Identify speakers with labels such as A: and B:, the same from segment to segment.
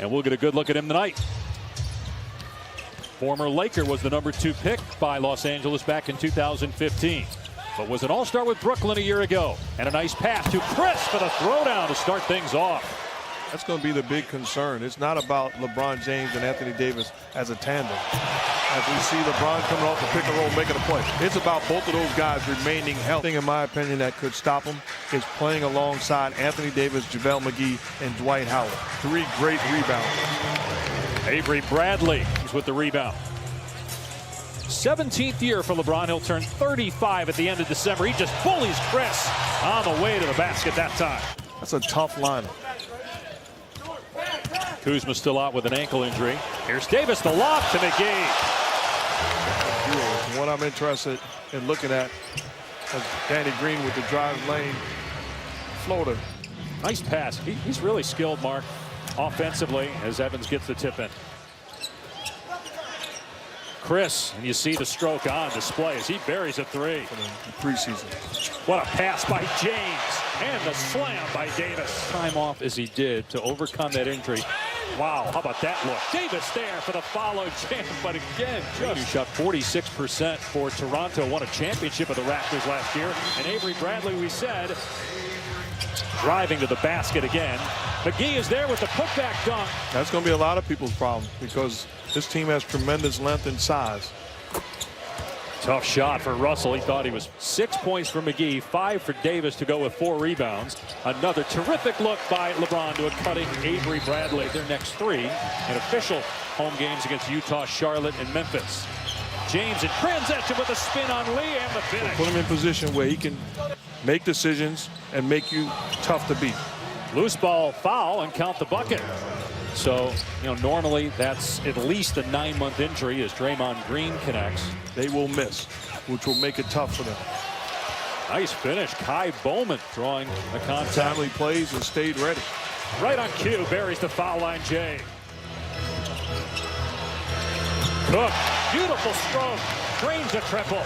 A: And we'll get a good look at him tonight. Former Laker was the #2 pick by Los Angeles back in 2015. But was an all-star with Brooklyn a year ago. And a nice pass to Chris for the throwdown to start things off.
B: That's going to be the big concern. It's not about LeBron James and Anthony Davis as a tandem. As we see LeBron coming off the pick and roll making a play. It's about both of those guys remaining healthy. In my opinion, that could stop them is playing alongside Anthony Davis, JaVale McGee, and Dwight Howard. 3 great rebounders.
A: Avery Bradley is with the rebound. 17th year for LeBron. He'll turn 35 at the end of December. He just bullies Chris on the way to the basket that time.
B: That's a tough lineup.
A: Kuzma still out with an ankle injury. Here's Davis, the lob to McGee.
B: What I'm interested in looking at is Danny Green with the drive lane floater.
A: Nice pass. He's really skilled, Mark, offensively as Evans gets the tip in. Chris, and you see the stroke on display as he buries a 3.
B: For the preseason.
A: What a pass by James and the slam by Davis. Time off as he did to overcome that injury. Wow, how about that look? Davis there for the follow jam, but again, just shot 46% for Toronto. Won a championship of the Raptors last year. And Avery Bradley, we said, driving to the basket again. McGee is there with the putback dunk.
B: That's going to be a lot of people's problem because this team has tremendous length and size.
A: Tough shot for Russell. He thought he was 6 points for McGee, 5 for Davis to go with 4 rebounds. Another terrific look by LeBron to a cutting Avery Bradley. Their next 3 in official home games against Utah, Charlotte, and Memphis. James in transition with a spin on Lee and the finish.
B: Put him in position where he can make decisions and make you tough to beat.
A: Loose ball foul and count the bucket. So, normally that's at least a 9-month injury as Draymond Green connects.
B: They will miss, which will make it tough for them.
A: Nice finish. Kai Bowman drawing the contact.
B: Timely plays and stayed ready.
A: Right on cue, buries the foul line, Jay. Cook, beautiful stroke, drains a triple.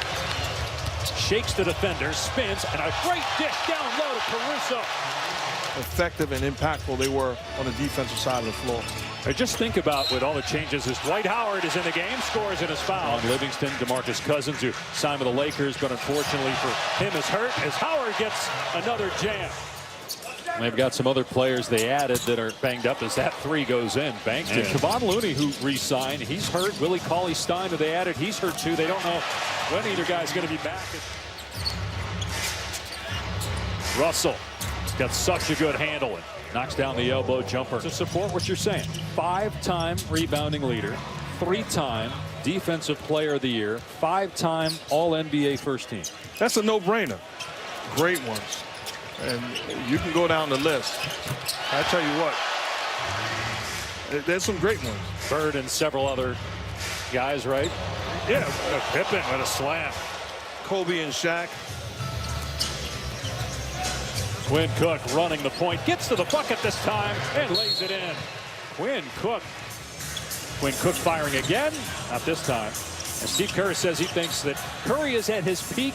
A: Shakes the defender, spins, and a great dish down low to Caruso.
B: Effective and impactful they were on the defensive side of the floor.
A: Just think about with all the changes as Dwight Howard is in the game, scores in his foul. Livingston, DeMarcus Cousins, who signed with the Lakers, but unfortunately for him is hurt as Howard gets another jam. They've got some other players they added that are banged up as that 3 goes in. Bankston, Kevon Looney, who re-signed, he's hurt. Willie Cauley-Stein, who they added, he's hurt too. They don't know when either guy's going to be back. Russell. Got such a good handle and knocks down the elbow jumper. To support what you're saying, 5-time rebounding leader, 3-time defensive player of the year, 5-time All-NBA first team.
B: That's a no-brainer. Great ones. And you can go down the list. I tell you what, there's some great ones.
A: Bird and several other guys, right? Yeah, Pippen with a slam.
B: Kobe and Shaq.
A: Quinn Cook running the point, gets to the bucket this time and lays it in. Quinn Cook firing again, not this time. And Steve Kerr says he thinks that Curry is at his peak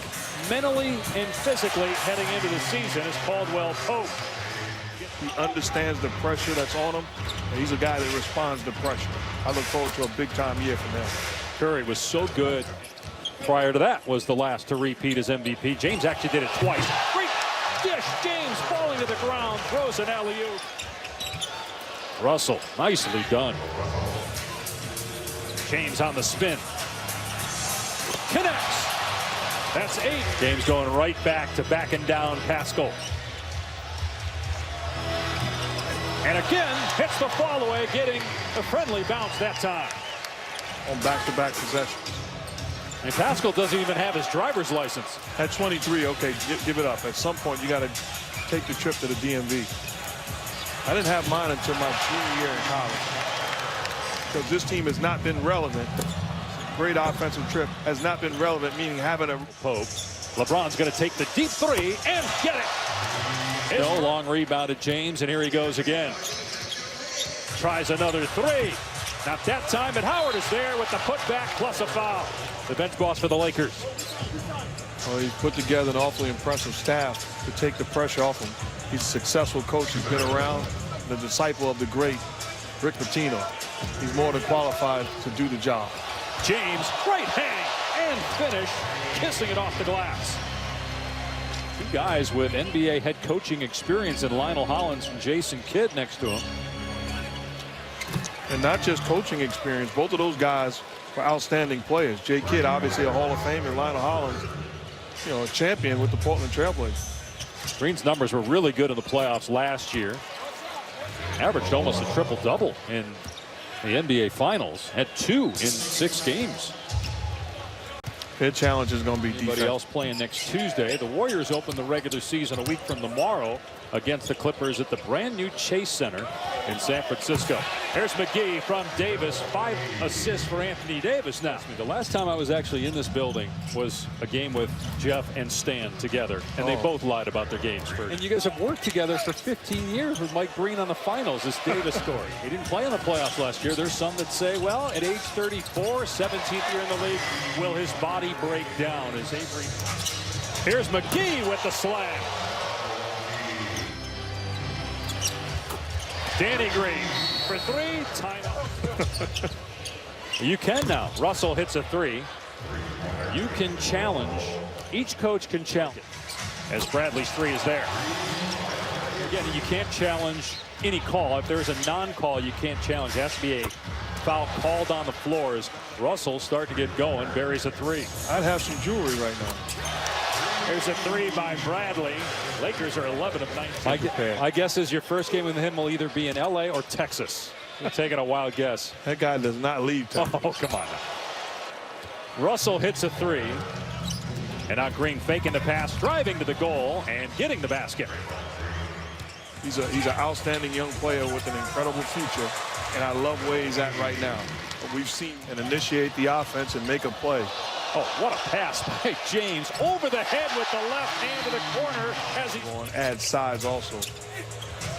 A: mentally and physically heading into the season as Caldwell Pope.
B: He understands the pressure that's on him, and he's a guy that responds to pressure. I look forward to a big-time year from him.
A: Curry was so good. Prior to that was the last to repeat as MVP. James actually did it twice. Great dish. James falling to the ground, throws an alley-oop. Russell, nicely done. James on the spin. Connects. That's 8. James going right back to backing down Pascal. And again, hits the fall away, getting a friendly bounce that time.
B: On back-to-back possessions.
A: And Pascal doesn't even have his driver's license.
B: At 23, okay, give it up. At some point, you got to take the trip to the DMV. I didn't have mine until my junior year in college. Because this team has not been relevant. Great offensive trip has not been relevant, meaning having a
A: Pope. LeBron's going to take the deep 3 and get it. No long rebound at James, and here he goes again. Tries another 3. Not that time, but Howard is there with the putback plus a foul. The bench boss for the Lakers.
B: Well, he's put together an awfully impressive staff to take the pressure off him. He's a successful coach. He's been around, the disciple of the great. Rick Pitino. He's more than qualified to do the job.
A: James, right hang and finish, kissing it off the glass. Two guys with NBA head coaching experience in Lionel Hollins and Jason Kidd next to him.
B: And not just coaching experience, both of those guys were outstanding players. Jay Kidd, obviously a Hall of Famer, Lionel Hollins, you know, a champion with the Portland Trailblazers.
A: Green's numbers were really good in the playoffs last year. Averaged almost a triple-double in the NBA Finals. Had 2 in 6 games.
B: Their challenge is going to be defense.
A: Anybody else playing next Tuesday? The Warriors open the regular season a week from tomorrow against the Clippers at the brand new Chase Center in San Francisco. Here's McGee from Davis. 5 assists for Anthony Davis now. The last time I was actually in this building was a game with Jeff and Stan together, and they both lied about their games first. And you guys have worked together for 15 years with Mike Breen on the finals, this Davis story. He didn't play in the playoffs last year. There's some that say, well, at age 34, 17th year in the league, will his body break down as Avery. Here's McGee with the slam. Danny Green for 3. Timeout. You can now. Russell hits a 3. You can challenge. Each coach can challenge. As Bradley's 3 is there. Again, you can't challenge any call. If there's a non-call, you can't challenge. It has to be a foul called on the floor. As Russell start to get going, buries a 3.
B: I'd have some jewelry right now.
A: There's a 3 by Bradley. Lakers are 11 of 19. I guess as your first game with him will either be in LA or Texas. You're taking a wild guess.
B: That guy does not leave Texas.
A: Oh, come on now. Russell hits a 3. And now Green faking the pass, driving to the goal, and getting the basket.
B: He's an outstanding young player with an incredible future, and I love where he's at right now. We've seen him initiate the offense and make a play.
A: Oh, what a pass by James over the head with the left hand to the corner as he
B: going to add size also.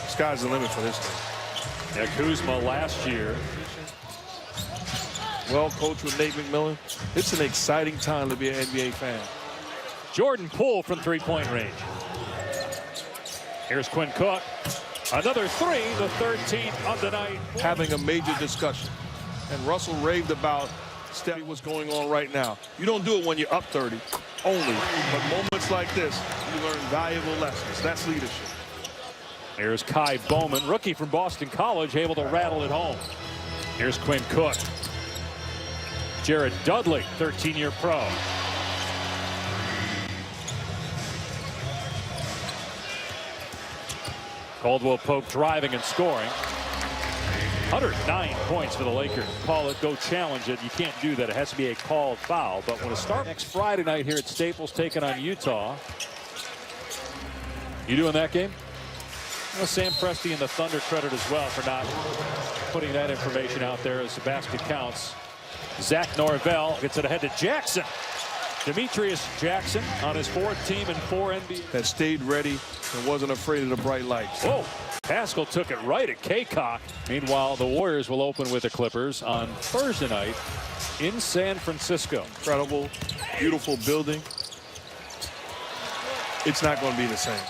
B: Sky's the limit for this thing.
A: Yeah, Kuzma last year.
B: Well coached with Nate McMillan. It's an exciting time to be an NBA fan.
A: Jordan Poole from 3-point range. Here's Quinn Cook. Another 3, the 13th of the night.
B: Having a major discussion. And Russell raved about what's going on right now. You don't do it when you're up 30 only. But moments like this, you learn valuable lessons. That's leadership.
A: Here's Kai Bowman, rookie from Boston College, able to rattle it home. Here's Quinn Cook. Jared Dudley, 13-year pro. Caldwell Pope driving and scoring. 109 points for the Lakers. Call it, go challenge it. You can't do that. It has to be a called foul. But when it starts next Friday night here at Staples, taking on Utah. You doing that game? Well, Sam Presti and the Thunder credit as well for not putting that information out there as the basket counts. Zach Norvell gets it ahead to Jackson. Demetrius Jackson on his 4th team in 4 NBA.
B: That stayed ready and wasn't afraid of the bright lights.
A: Whoa. Pascal took it right at Kaycock. Meanwhile, the Warriors will open with the Clippers on Thursday night in San Francisco.
B: Incredible, beautiful building. It's not going to be the same.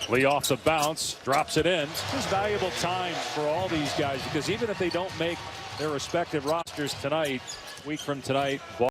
A: Lee off the bounce, drops it in. There's valuable time for all these guys because even if they don't make their respective rosters tonight, week from tonight,